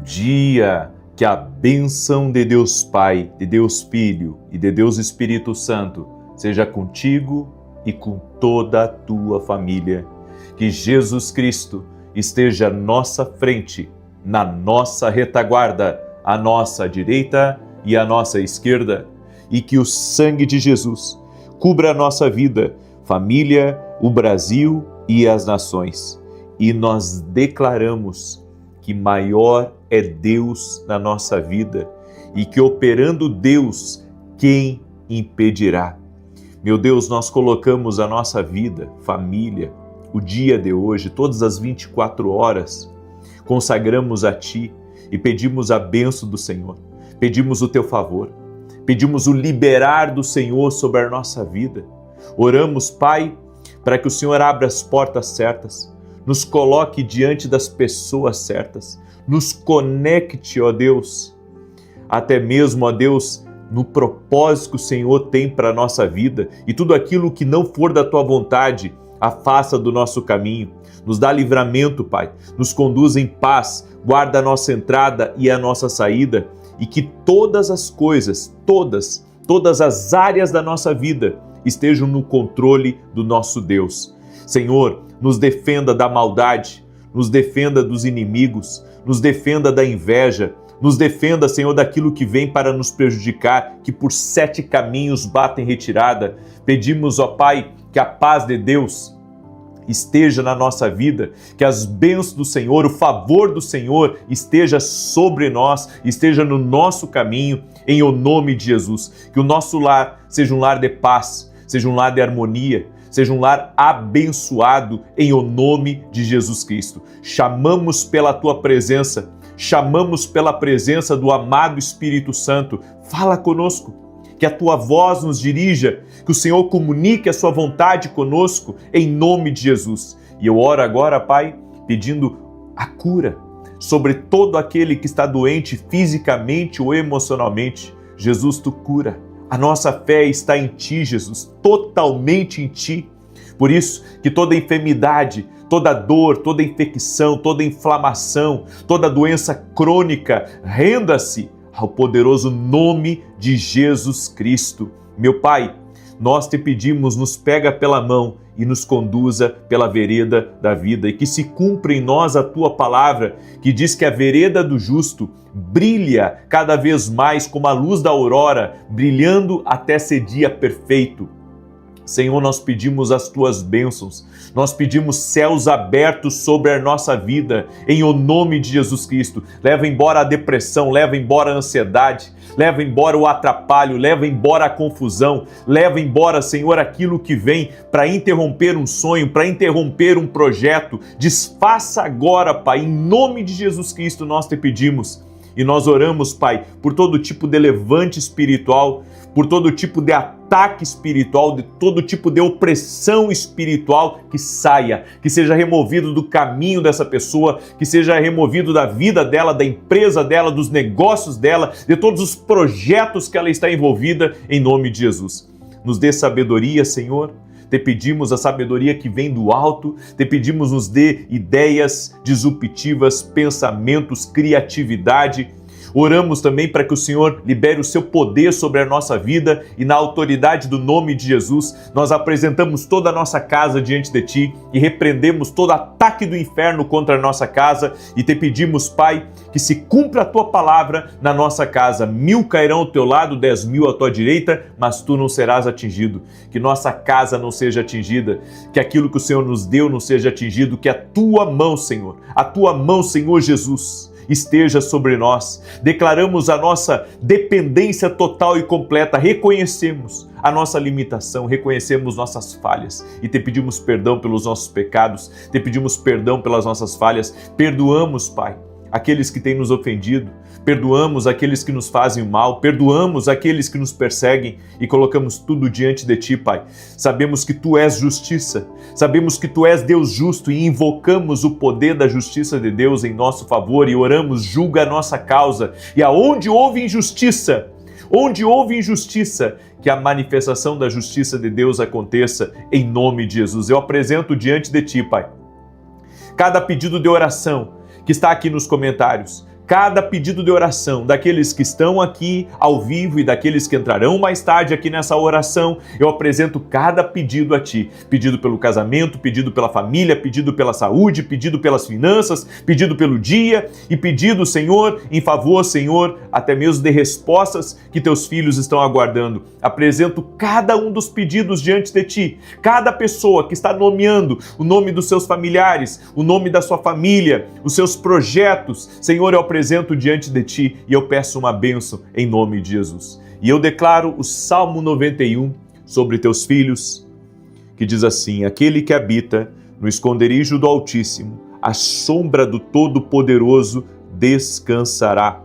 dia. Que a bênção de Deus Pai, de Deus Filho e de Deus Espírito Santo seja contigo e com toda a tua família. Que Jesus Cristo esteja à nossa frente, na nossa retaguarda, à nossa direita e à nossa esquerda, e que o sangue de Jesus cubra a nossa vida, família, o Brasil e as nações. E nós declaramos que maior é Deus na nossa vida e que operando Deus, quem impedirá? Meu Deus, nós colocamos a nossa vida, família, o dia de hoje, todas as 24 horas, consagramos a Ti e pedimos a bênção do Senhor, pedimos o Teu favor, pedimos o liberar do Senhor sobre a nossa vida. Oramos, Pai, para que o Senhor abra as portas certas, nos coloque diante das pessoas certas, nos conecte, ó Deus, até mesmo, ó Deus, no propósito que o Senhor tem para a nossa vida, e tudo aquilo que não for da Tua vontade, afasta do nosso caminho, nos dá livramento, Pai, nos conduz em paz, guarda a nossa entrada e a nossa saída, e que todas as coisas, todas as áreas da nossa vida estejam no controle do nosso Deus. Senhor, nos defenda da maldade, nos defenda dos inimigos, nos defenda da inveja, nos defenda, Senhor, daquilo que vem para nos prejudicar, que por 7 caminhos batem retirada. Pedimos, ó Pai, que a paz de Deus esteja na nossa vida, que as bênçãos do Senhor, o favor do Senhor esteja sobre nós, esteja no nosso caminho, em o nome de Jesus. Que o nosso lar seja um lar de paz, seja um lar de harmonia, seja um lar abençoado em o nome de Jesus Cristo. Chamamos pela Tua presença, chamamos pela presença do amado Espírito Santo. Fala conosco, que a Tua voz nos dirija, que o Senhor comunique a Sua vontade conosco em nome de Jesus. E eu oro agora, Pai, pedindo a cura sobre todo aquele que está doente fisicamente ou emocionalmente. Jesus, Tu cura. A nossa fé está em Ti, Jesus, totalmente em Ti. Por isso, que toda enfermidade, toda dor, toda infecção, toda inflamação, toda doença crônica, renda-se ao poderoso nome de Jesus Cristo. Meu Pai, nós Te pedimos, nos pega pela mão e nos conduza pela vereda da vida, e que se cumpra em nós a Tua palavra, que diz que a vereda do justo brilha cada vez mais como a luz da aurora, brilhando até ser dia perfeito. Senhor, nós pedimos as Tuas bênçãos, nós pedimos céus abertos sobre a nossa vida, em o nome de Jesus Cristo. Leva embora a depressão, leva embora a ansiedade, leva embora o atrapalho, leva embora a confusão, leva embora, Senhor, aquilo que vem para interromper um sonho, para interromper um projeto. Desfaça agora, Pai, em nome de Jesus Cristo nós Te pedimos. E nós oramos, Pai, por todo tipo de levante espiritual, por todo tipo de ataque espiritual, de todo tipo de opressão espiritual que saia, que seja removido do caminho dessa pessoa, que seja removido da vida dela, da empresa dela, dos negócios dela, de todos os projetos que ela está envolvida, em nome de Jesus. Nos dê sabedoria, Senhor. Te pedimos a sabedoria que vem do alto, Te pedimos nos dê ideias disruptivas, pensamentos, criatividade. Oramos também para que o Senhor libere o Seu poder sobre a nossa vida, e na autoridade do nome de Jesus, nós apresentamos toda a nossa casa diante de Ti e repreendemos todo ataque do inferno contra a nossa casa, e Te pedimos, Pai, que se cumpra a Tua palavra na nossa casa. 1000 cairão ao teu lado, 10.000 à tua direita, mas tu não serás atingido. Que nossa casa não seja atingida, que aquilo que o Senhor nos deu não seja atingido, que a Tua mão, Senhor, a Tua mão, Senhor Jesus, esteja sobre nós. Declaramos a nossa dependência total e completa, reconhecemos a nossa limitação, reconhecemos nossas falhas e Te pedimos perdão pelos nossos pecados, Te pedimos perdão pelas nossas falhas. Perdoamos, Pai, aqueles que têm nos ofendido, perdoamos aqueles que nos fazem mal, perdoamos aqueles que nos perseguem e colocamos tudo diante de Ti, Pai. Sabemos que Tu és justiça, sabemos que Tu és Deus justo e invocamos o poder da justiça de Deus em nosso favor e oramos: julga a nossa causa, e aonde houve injustiça, que a manifestação da justiça de Deus aconteça em nome de Jesus. Eu apresento diante de Ti, Pai, cada pedido de oração que está aqui nos comentários, cada pedido de oração daqueles que estão aqui ao vivo e daqueles que entrarão mais tarde aqui nessa oração. Eu apresento cada pedido a Ti. Pedido pelo casamento, pedido pela família, pedido pela saúde, pedido pelas finanças, pedido pelo dia e pedido, Senhor, em favor, Senhor, até mesmo de respostas que Teus filhos estão aguardando. Apresento cada um dos pedidos diante de Ti. Cada pessoa que está nomeando o nome dos seus familiares, o nome da sua família, os seus projetos, Senhor, eu apresento diante de Ti e eu peço uma bênção em nome de Jesus. E eu declaro o Salmo 91 sobre Teus filhos, que diz assim: aquele que habita no esconderijo do Altíssimo, à sombra do Todo-Poderoso descansará.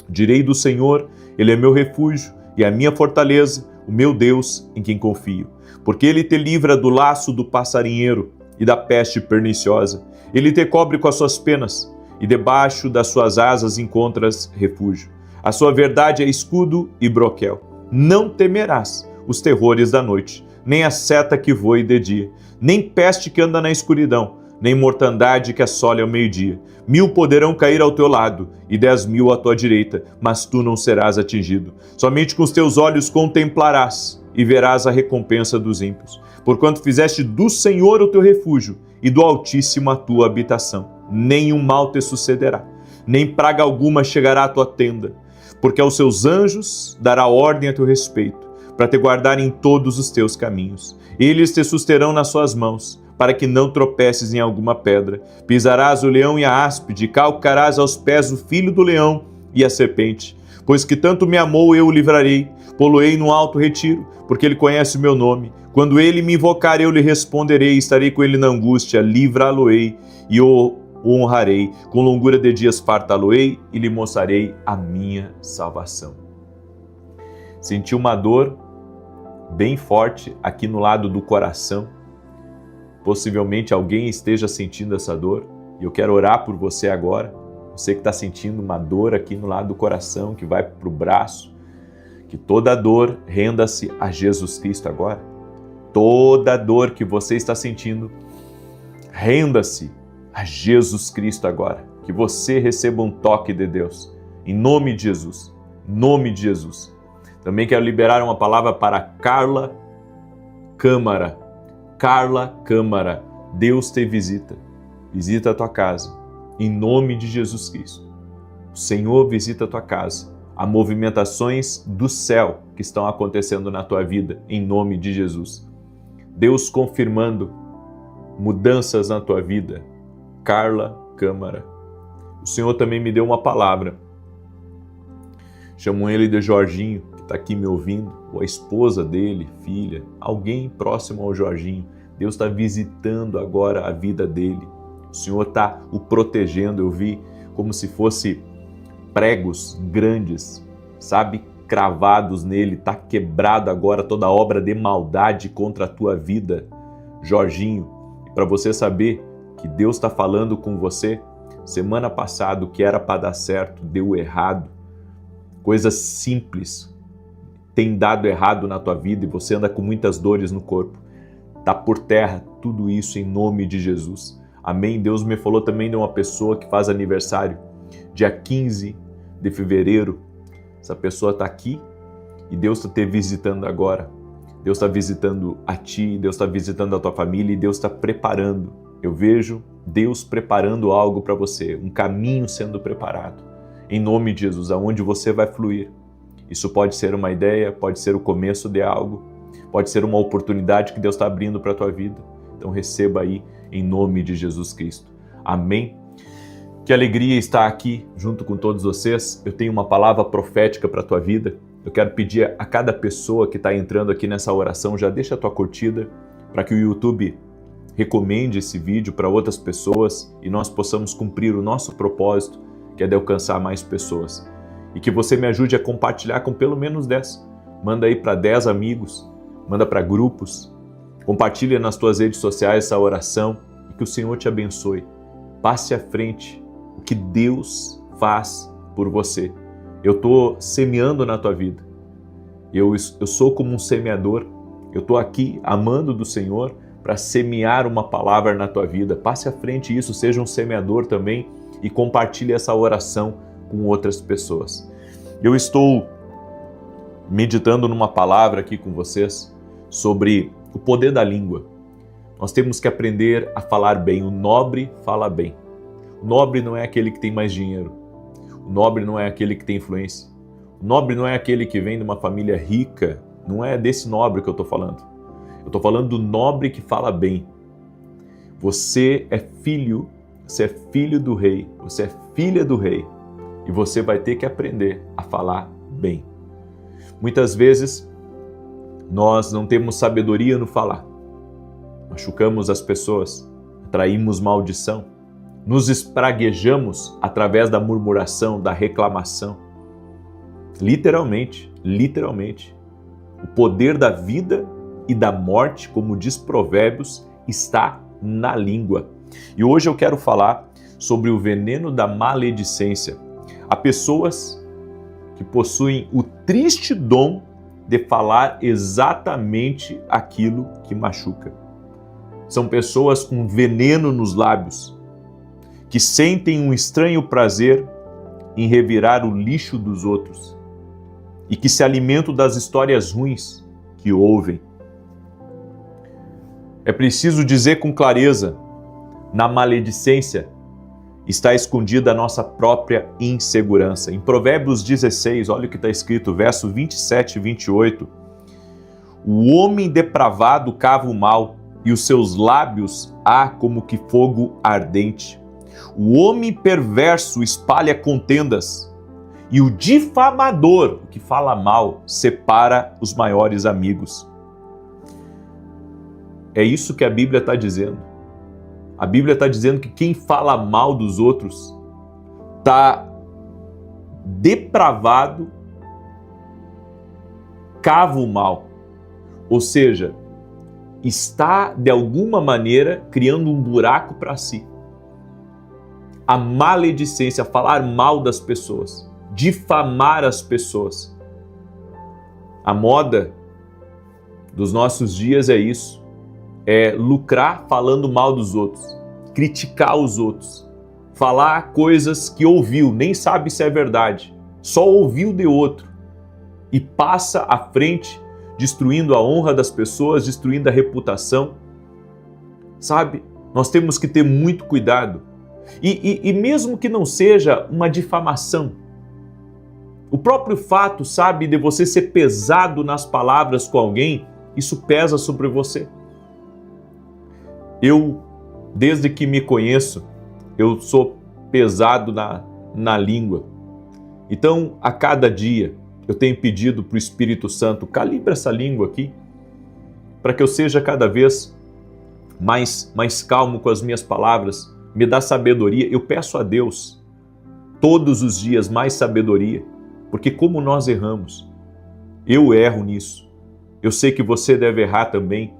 Direi do Senhor, Ele é meu refúgio e a minha fortaleza, o meu Deus em quem confio. Porque Ele te livra do laço do passarinheiro e da peste perniciosa. Ele te cobre com as suas penas, e debaixo das suas asas encontras refúgio. A sua verdade é escudo e broquel. Não temerás os terrores da noite, nem a seta que voe de dia, nem peste que anda na escuridão, nem mortandade que assole ao meio-dia. 1000 poderão cair ao teu lado e 10.000 à tua direita, mas tu não serás atingido. Somente com os teus olhos contemplarás e verás a recompensa dos ímpios. Porquanto fizeste do Senhor o teu refúgio e do Altíssimo a tua habitação. Nenhum mal te sucederá, nem praga alguma chegará à tua tenda, porque aos seus anjos dará ordem a teu respeito, para te guardar em todos os teus caminhos. Eles te susterão nas suas mãos, para que não tropeces em alguma pedra. Pisarás o leão e a áspide, calcarás aos pés o filho do leão e a serpente. Pois que tanto me amou, eu o livrarei, pô-lo-ei no alto retiro, porque ele conhece o meu nome. Quando ele me invocar, eu lhe responderei, estarei com ele na angústia, livrá-lo-ei e o honrarei, com longura de dias fartá-lo-ei e lhe mostrarei a minha salvação. Senti uma dor bem forte aqui no lado do coração. Possivelmente alguém esteja sentindo essa dor e eu quero orar por você agora. Você que está sentindo uma dor aqui no lado do coração, que vai para o braço, que toda dor renda-se a Jesus Cristo agora. Toda dor que você está sentindo, renda-se a Jesus Cristo agora. Que você receba um toque de Deus. Em nome de Jesus. Em nome de Jesus. Também quero liberar uma palavra para Carla Câmara. Carla Câmara, Deus te visita. Visita a tua casa. Em nome de Jesus Cristo. O Senhor visita a tua casa. Há movimentações do céu que estão acontecendo na tua vida. Em nome de Jesus. Deus confirmando mudanças na tua vida. Carla Câmara. O Senhor também me deu uma palavra. Chamam ele de Jorginho, que está aqui me ouvindo, ou a esposa dele, filha, alguém próximo ao Jorginho. Deus está visitando agora a vida dele. O Senhor está o protegendo. Eu vi como se fosse pregos grandes, sabe, cravados nele. Está quebrado agora toda obra de maldade contra a tua vida, Jorginho. E para você saber que Deus está falando com você, semana passada o que era para dar certo deu errado. Coisas simples têm dado errado na tua vida e você anda com muitas dores no corpo. Está por terra tudo isso em nome de Jesus. Amém? Deus me falou também de uma pessoa que faz aniversário dia 15 de fevereiro. Essa pessoa está aqui e Deus está te visitando agora. Deus está visitando a ti, Deus está visitando a tua família e Deus está preparando. Eu vejo Deus preparando algo para você, um caminho sendo preparado. Em nome de Jesus, aonde você vai fluir. Isso pode ser uma ideia, pode ser o começo de algo, pode ser uma oportunidade que Deus está abrindo para a tua vida. Então receba aí em nome de Jesus Cristo. Amém? Que alegria estar aqui junto com todos vocês. Eu tenho uma palavra profética para a tua vida. Eu quero pedir a cada pessoa que está entrando aqui nessa oração, já deixa a tua curtida para que o YouTube recomende esse vídeo para outras pessoas e nós possamos cumprir o nosso propósito, que é de alcançar mais pessoas. E que você me ajude a compartilhar com pelo menos 10. Manda aí para 10 amigos, manda para grupos, compartilha nas tuas redes sociais essa oração e que o Senhor te abençoe. Passe à frente o que Deus faz por você. Eu estou semeando na tua vida. Eu sou como um semeador. Eu estou aqui amando do Senhor para semear uma palavra na tua vida. Passe à frente isso, seja um semeador também e compartilhe essa oração com outras pessoas. Eu estou meditando numa palavra aqui com vocês sobre o poder da língua. Nós temos que aprender a falar bem. O nobre fala bem. O nobre não é aquele que tem mais dinheiro. O nobre não é aquele que tem influência. O nobre não é aquele que vem de uma família rica. Não é desse nobre que eu estou falando. Eu estou falando do nobre que fala bem. Você é filho do rei. Você é filha do rei. E você vai ter que aprender a falar bem. Muitas vezes, nós não temos sabedoria no falar. Machucamos as pessoas, atraímos maldição, nos espraguejamos através da murmuração, da reclamação. Literalmente, o poder da vida e da morte, como diz Provérbios, está na língua. E hoje eu quero falar sobre o veneno da maledicência. Há pessoas que possuem o triste dom de falar exatamente aquilo que machuca. São pessoas com veneno nos lábios, que sentem um estranho prazer em revirar o lixo dos outros e que se alimentam das histórias ruins que ouvem. É preciso dizer com clareza, na maledicência está escondida a nossa própria insegurança. Em Provérbios 16, olha o que está escrito, verso 27 e 28. O homem depravado cava o mal, e os seus lábios há como que fogo ardente. O homem perverso espalha contendas, e o difamador, que fala mal, separa os maiores amigos. É isso que a Bíblia está dizendo. A Bíblia está dizendo que quem fala mal dos outros está depravado, cava o mal. Ou seja, está de alguma maneira criando um buraco para si. A maledicência, falar mal das pessoas, difamar as pessoas. A moda dos nossos dias é isso. É lucrar falando mal dos outros, criticar os outros, falar coisas que ouviu, nem sabe se é verdade, só ouviu de outro e passa à frente, destruindo a honra das pessoas, destruindo a reputação. Sabe, nós temos que ter muito cuidado. E mesmo que não seja uma difamação, o próprio fato, sabe, de você ser pesado nas palavras com alguém, isso pesa sobre você. Eu, desde que me conheço, eu sou pesado na língua. Então, a cada dia, eu tenho pedido para o Espírito Santo, calibra essa língua aqui, para que eu seja cada vez mais calmo com as minhas palavras, me dá sabedoria. Eu peço a Deus, todos os dias, mais sabedoria, porque como nós erramos, eu erro nisso. Eu sei que você deve errar também.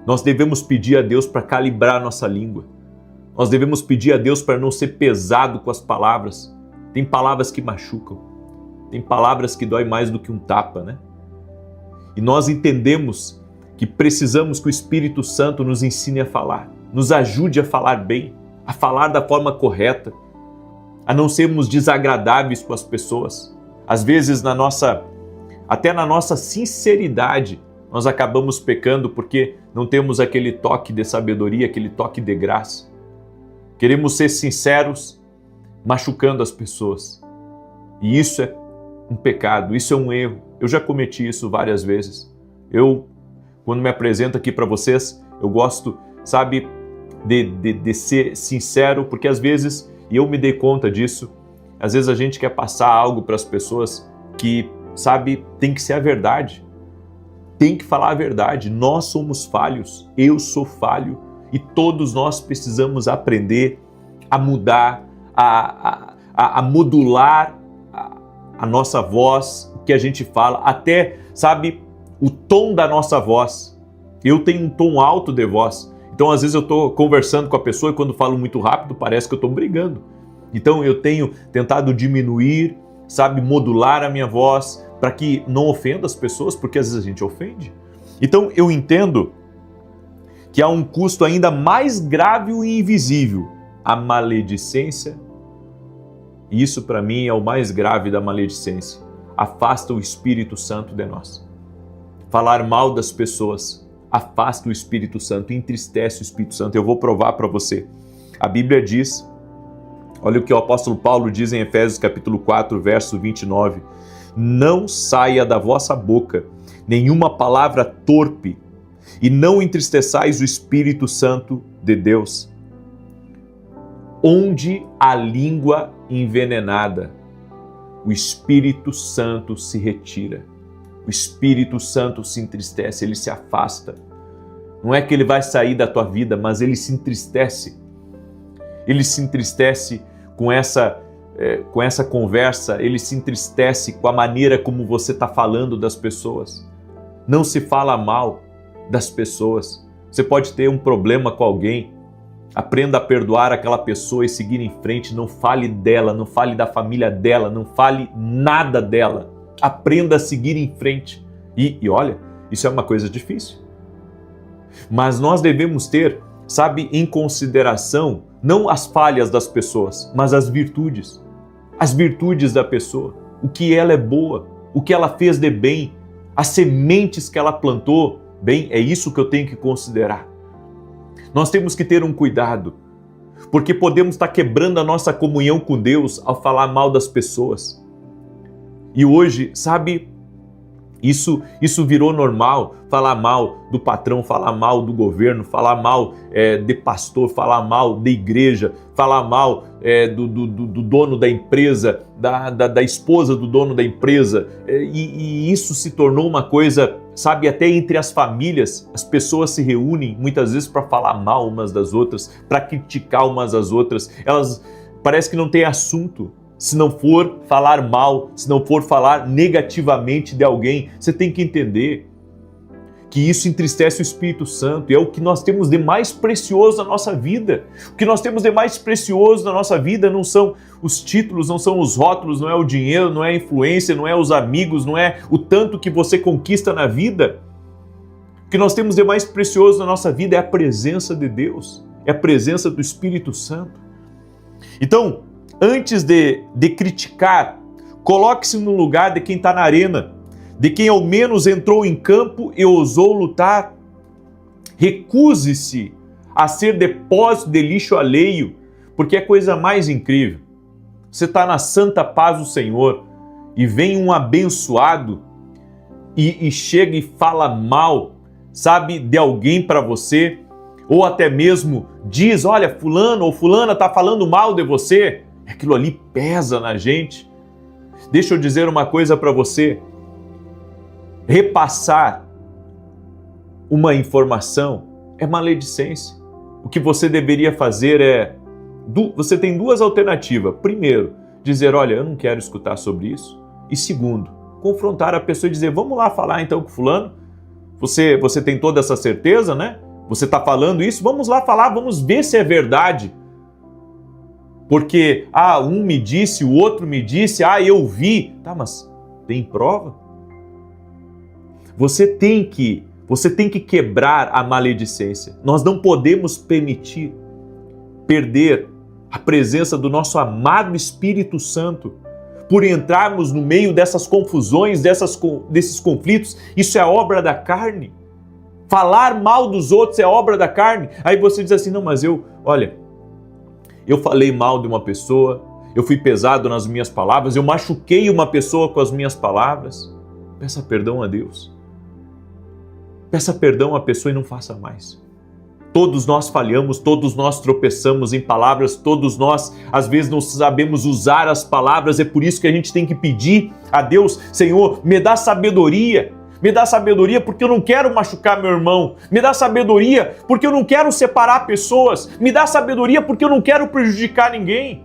Nós devemos pedir a Deus para calibrar nossa língua. Nós devemos pedir a Deus para não ser pesado com as palavras. Tem palavras que machucam. Tem palavras que dói mais do que um tapa, né? E nós entendemos que precisamos que o Espírito Santo nos ensine a falar, nos ajude a falar bem, a falar da forma correta, a não sermos desagradáveis com as pessoas. Às vezes, até na nossa sinceridade, nós acabamos pecando porque não temos aquele toque de sabedoria, aquele toque de graça. Queremos ser sinceros, machucando as pessoas. E isso é um pecado, isso é um erro. Eu já cometi isso várias vezes. Quando me apresento aqui para vocês, eu gosto, sabe, de ser sincero, porque às vezes, e eu me dei conta disso, às vezes a gente quer passar algo para as pessoas que, sabe, tem que ser a verdade. Tem que falar a verdade. Nós somos falhos, eu sou falho e todos nós precisamos aprender a mudar, a modular a nossa voz, o que a gente fala, até, sabe, o tom da nossa voz. Eu tenho um tom alto de voz, então às vezes eu estou conversando com a pessoa e quando falo muito rápido parece que eu estou brigando. Então eu tenho tentado diminuir, sabe, modular a minha voz, para que não ofenda as pessoas, porque às vezes a gente ofende. Então eu entendo que há um custo ainda mais grave e invisível, a maledicência E isso para mim é o mais grave da maledicência. Afasta o Espírito Santo de nós. Falar mal das pessoas afasta o Espírito Santo, entristece o Espírito Santo. Eu vou provar para você. A Bíblia diz, olha o que o apóstolo Paulo diz em Efésios capítulo 4, verso 29. Não saia da vossa boca nenhuma palavra torpe e não entristeçais o Espírito Santo de Deus. Onde a língua envenenada, o Espírito Santo se retira. O Espírito Santo se entristece, ele se afasta. Não é que ele vai sair da tua vida, mas ele se entristece. Ele se entristece com essa conversa, ele se entristece com a maneira como você está falando das pessoas. Não se fala mal das pessoas. Você pode ter um problema com alguém, aprenda a perdoar aquela pessoa e seguir em frente. Não fale dela, não fale da família dela, não fale nada dela. Aprenda a seguir em frente. E olha, isso é uma coisa difícil. Mas nós devemos ter, sabe, em consideração, não as falhas das pessoas, mas as virtudes. As virtudes da pessoa. O que ela é boa, o que ela fez de bem, as sementes que ela plantou. Bem, é isso que eu tenho que considerar. Nós temos que ter um cuidado, porque podemos estar quebrando a nossa comunhão com Deus ao falar mal das pessoas. E hoje, sabe, isso virou normal, falar mal do patrão, falar mal do governo, falar mal de pastor, falar mal da igreja, falar mal do dono da empresa, da esposa do dono da empresa. E isso se tornou uma coisa, sabe, até entre as famílias, as pessoas se reúnem muitas vezes para falar mal umas das outras, para criticar umas às outras. Elas parece que não tem assunto. Se não for falar mal, se não for falar negativamente de alguém, você tem que entender que isso entristece o Espírito Santo e é o que nós temos de mais precioso na nossa vida. O que nós temos de mais precioso na nossa vida não são os títulos, não são os rótulos, não é o dinheiro, não é a influência, não é os amigos, não é o tanto que você conquista na vida. O que nós temos de mais precioso na nossa vida é a presença de Deus, é a presença do Espírito Santo. Então, antes de criticar, coloque-se no lugar de quem está na arena, de quem ao menos entrou em campo e ousou lutar. Recuse-se a ser depósito de lixo alheio, porque é a coisa mais incrível. Você está na santa paz do Senhor e vem um abençoado e chega e fala mal, sabe, de alguém para você, ou até mesmo diz, olha, fulano ou fulana está falando mal de você. Aquilo ali pesa na gente. Deixa eu dizer uma coisa para você. Repassar uma informação é maledicência. O que você deveria fazer é... Você tem duas alternativas. Primeiro, dizer, olha, eu não quero escutar sobre isso. E segundo, confrontar a pessoa e dizer, vamos lá falar então com fulano. Você tem toda essa certeza, né? Você está falando isso? Vamos lá falar, vamos ver se é verdade. Porque, um me disse, o outro me disse, eu vi. Tá, mas tem prova? Você tem que quebrar a maledicência. Nós não podemos permitir perder a presença do nosso amado Espírito Santo por entrarmos no meio dessas confusões, desses conflitos. Isso é obra da carne. Falar mal dos outros é obra da carne. Aí você diz assim, não, mas eu falei mal de uma pessoa, eu fui pesado nas minhas palavras, eu machuquei uma pessoa com as minhas palavras. Peça perdão a Deus. Peça perdão à pessoa e não faça mais. Todos nós falhamos, todos nós tropeçamos em palavras, todos nós às vezes não sabemos usar as palavras, é por isso que a gente tem que pedir a Deus, Senhor, me dá sabedoria. Me dá sabedoria porque eu não quero machucar meu irmão. Me dá sabedoria porque eu não quero separar pessoas. Me dá sabedoria porque eu não quero prejudicar ninguém.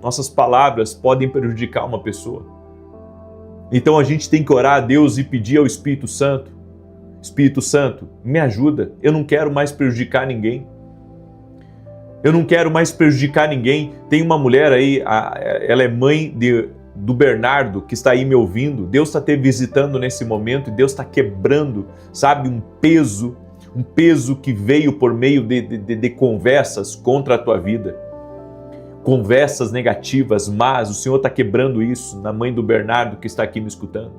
Nossas palavras podem prejudicar uma pessoa. Então a gente tem que orar a Deus e pedir ao Espírito Santo. Espírito Santo, me ajuda. Eu não quero mais prejudicar ninguém. Eu não quero mais prejudicar ninguém. Tem uma mulher aí, ela é mãe do Bernardo, que está aí me ouvindo. Deus está te visitando nesse momento e Deus está quebrando, sabe, um peso que veio por meio de conversas contra a tua vida. conversas negativas, mas o Senhor está quebrando isso na mãe do Bernardo que está aqui me escutando.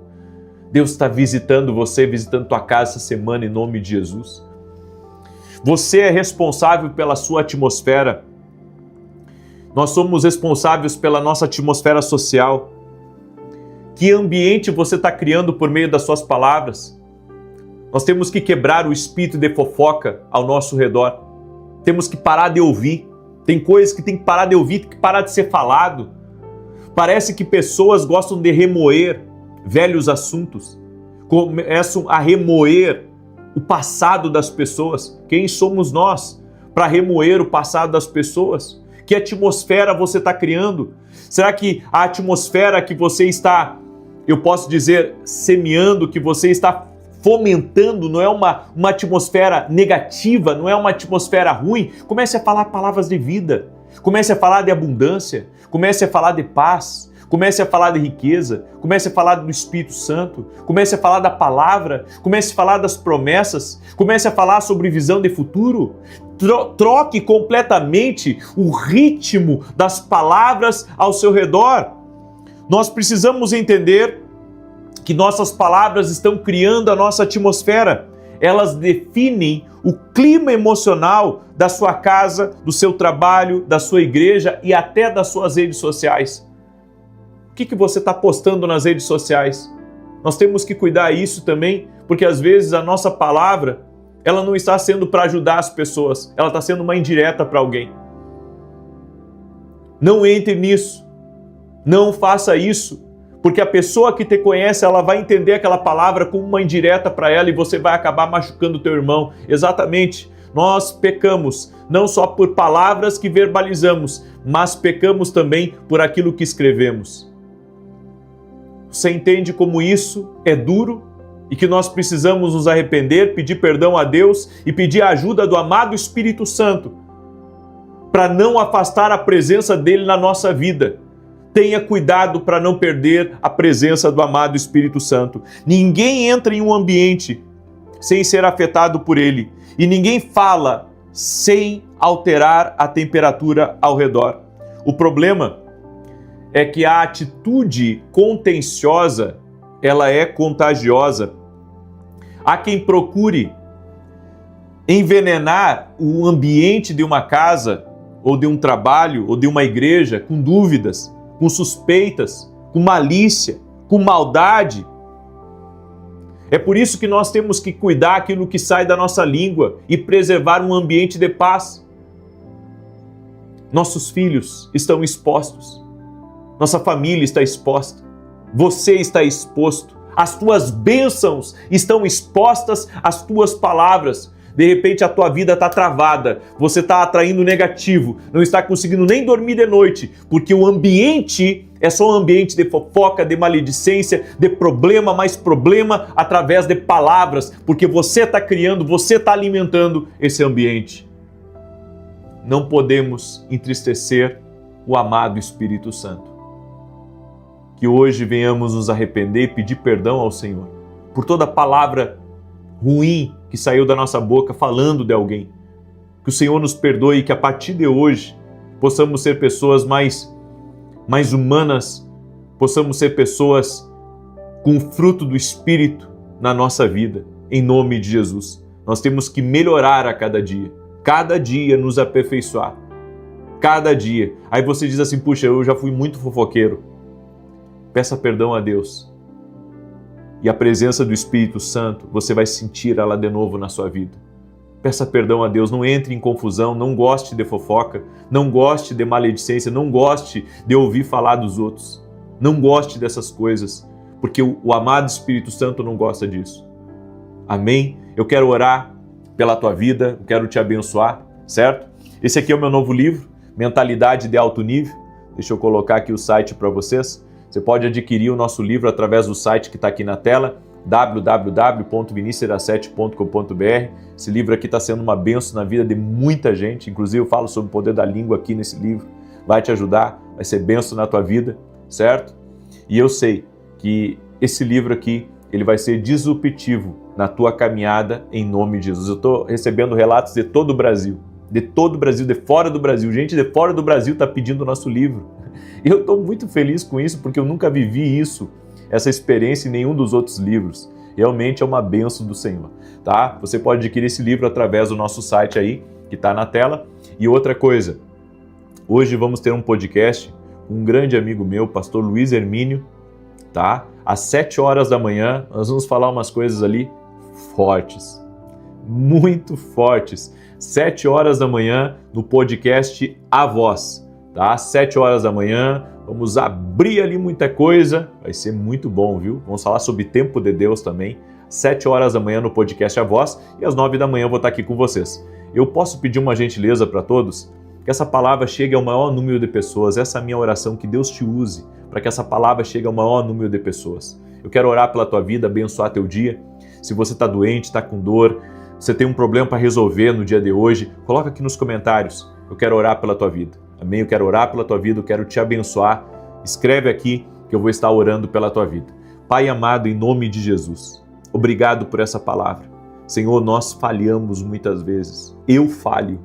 Deus está visitando você, visitando tua casa essa semana em nome de Jesus. Você é responsável pela sua atmosfera. Nós somos responsáveis pela nossa atmosfera social. Que ambiente você está criando por meio das suas palavras? Nós temos que quebrar o espírito de fofoca ao nosso redor. Temos que parar de ouvir. Tem coisas que tem que parar de ouvir, tem que parar de ser falado. Parece que pessoas gostam de remoer velhos assuntos. Começam a remoer o passado das pessoas. Quem somos nós para remoer o passado das pessoas? Que atmosfera você está criando? Será que a atmosfera que você está, eu posso dizer, semeando, que você está fomentando, não é uma atmosfera negativa, não é uma atmosfera ruim? Comece a falar palavras de vida, comece a falar de abundância, comece a falar de paz, comece a falar de riqueza, comece a falar do Espírito Santo, comece a falar da palavra, comece a falar das promessas, comece a falar sobre visão de futuro. Troque completamente o ritmo das palavras ao seu redor. Nós precisamos entender que nossas palavras estão criando a nossa atmosfera. Elas definem o clima emocional da sua casa, do seu trabalho, da sua igreja e até das suas redes sociais. O que você está postando nas redes sociais? Nós temos que cuidar disso também, porque às vezes a nossa palavra, ela não está sendo para ajudar as pessoas, ela está sendo uma indireta para alguém. Não entre nisso, não faça isso, porque a pessoa que te conhece, ela vai entender aquela palavra como uma indireta para ela e você vai acabar machucando o teu irmão. Exatamente, nós pecamos, não só por palavras que verbalizamos, mas pecamos também por aquilo que escrevemos. Você entende como isso é duro e que nós precisamos nos arrepender, pedir perdão a Deus e pedir a ajuda do amado Espírito Santo para não afastar a presença dele na nossa vida. Tenha cuidado para não perder a presença do amado Espírito Santo. Ninguém entra em um ambiente sem ser afetado por ele. E ninguém fala sem alterar a temperatura ao redor. O problema é que a atitude contenciosa, ela é contagiosa. Há quem procure envenenar o ambiente de uma casa, ou de um trabalho, ou de uma igreja, com dúvidas, com suspeitas, com malícia, com maldade. É por isso que nós temos que cuidar aquilo que sai da nossa língua e preservar um ambiente de paz. Nossos filhos estão expostos, nossa família está exposta, você está exposto, as tuas bênçãos estão expostas às tuas palavras. De repente a tua vida está travada, você está atraindo negativo, não está conseguindo nem dormir de noite, porque o ambiente é só um ambiente de fofoca, de maledicência, de problema, mais problema através de palavras, porque você está criando, você está alimentando esse ambiente. Não podemos entristecer o amado Espírito Santo. Que hoje venhamos nos arrepender e pedir perdão ao Senhor por toda palavra ruim que saiu da nossa boca falando de alguém. Que o Senhor nos perdoe e que a partir de hoje possamos ser pessoas mais humanas, possamos ser pessoas com o fruto do Espírito na nossa vida, em nome de Jesus. Nós temos que melhorar a cada dia nos aperfeiçoar, cada dia. Aí você diz assim, puxa, eu já fui muito fofoqueiro. Peça perdão a Deus. E a presença do Espírito Santo, você vai sentir ela de novo na sua vida. Peça perdão a Deus, não entre em confusão, não goste de fofoca, não goste de maledicência, não goste de ouvir falar dos outros. Não goste dessas coisas, porque o amado Espírito Santo não gosta disso. Amém? Eu quero orar pela tua vida, eu quero te abençoar, certo? Esse aqui é o meu novo livro, Mentalidade de Alto Nível. Deixa eu colocar aqui o site para vocês. Você pode adquirir o nosso livro através do site que está aqui na tela, www.vinicius7.com.br. Esse livro aqui está sendo uma bênção na vida de muita gente, inclusive eu falo sobre o poder da língua aqui nesse livro. Vai te ajudar, vai ser bênção na tua vida, certo? E eu sei que esse livro aqui, ele vai ser disruptivo na tua caminhada em nome de Jesus. Eu estou recebendo relatos de todo o Brasil, de todo o Brasil, de fora do Brasil. Gente de fora do Brasil está pedindo o nosso livro. E eu estou muito feliz com isso, porque eu nunca vivi isso, essa experiência em nenhum dos outros livros. Realmente é uma bênção do Senhor, tá? Você pode adquirir esse livro através do nosso site aí, que está na tela. E outra coisa, hoje vamos ter um podcast com um grande amigo meu, pastor Luiz Hermínio, tá? Às 7 horas da manhã, nós vamos falar umas coisas ali fortes, muito fortes. 7 horas da manhã no podcast A Voz, tá? 7 horas da manhã, vamos abrir ali muita coisa, vai ser muito bom, viu? Vamos falar sobre tempo de Deus também. 7 horas da manhã no podcast A Voz e às 9 da manhã eu vou estar aqui com vocês. Eu posso pedir uma gentileza para todos? Que essa palavra chegue ao maior número de pessoas. Essa é a minha oração, que Deus te use para que essa palavra chegue ao maior número de pessoas. Eu quero orar pela tua vida, abençoar teu dia. Se você está doente, está com dor, você tem um problema para resolver no dia de hoje, coloca aqui nos comentários. Eu quero orar pela tua vida. Amém? Eu quero orar pela tua vida, eu quero te abençoar. Escreve aqui que eu vou estar orando pela tua vida. Pai amado, em nome de Jesus, obrigado por essa palavra. Senhor, nós falhamos muitas vezes. Eu falho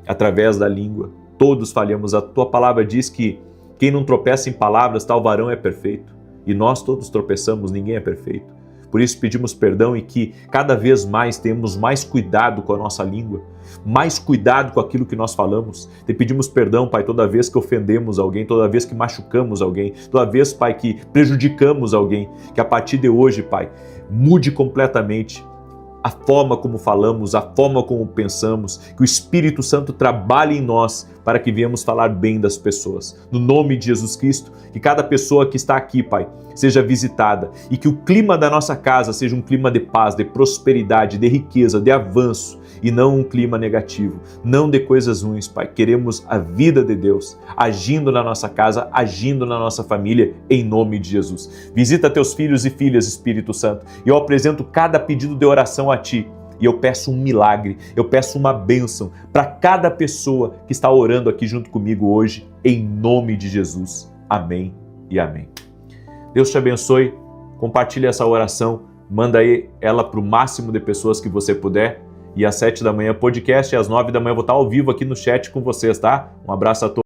através da língua. Todos falhamos. A tua palavra diz que quem não tropeça em palavras, tal varão é perfeito. E nós todos tropeçamos, ninguém é perfeito. Por isso pedimos perdão e que cada vez mais tenhamos mais cuidado com a nossa língua, mais cuidado com aquilo que nós falamos. Te pedimos perdão, Pai, toda vez que ofendemos alguém, toda vez que machucamos alguém, toda vez, Pai, que prejudicamos alguém, que a partir de hoje, Pai, mude completamente a forma como falamos, a forma como pensamos, que o Espírito Santo trabalhe em nós para que venhamos falar bem das pessoas. No nome de Jesus Cristo, que cada pessoa que está aqui, Pai, seja visitada e que o clima da nossa casa seja um clima de paz, de prosperidade, de riqueza, de avanço e não um clima negativo, não de coisas ruins, Pai. Queremos a vida de Deus agindo na nossa casa, agindo na nossa família, em nome de Jesus. Visita teus filhos e filhas, Espírito Santo, e eu apresento cada pedido de oração a Ti. E eu peço um milagre, eu peço uma bênção para cada pessoa que está orando aqui junto comigo hoje, em nome de Jesus. Amém e amém. Deus te abençoe, compartilhe essa oração, manda aí ela para o máximo de pessoas que você puder. E às 7 da manhã podcast e às 9 da manhã eu vou estar ao vivo aqui no chat com vocês, tá? Um abraço a todos.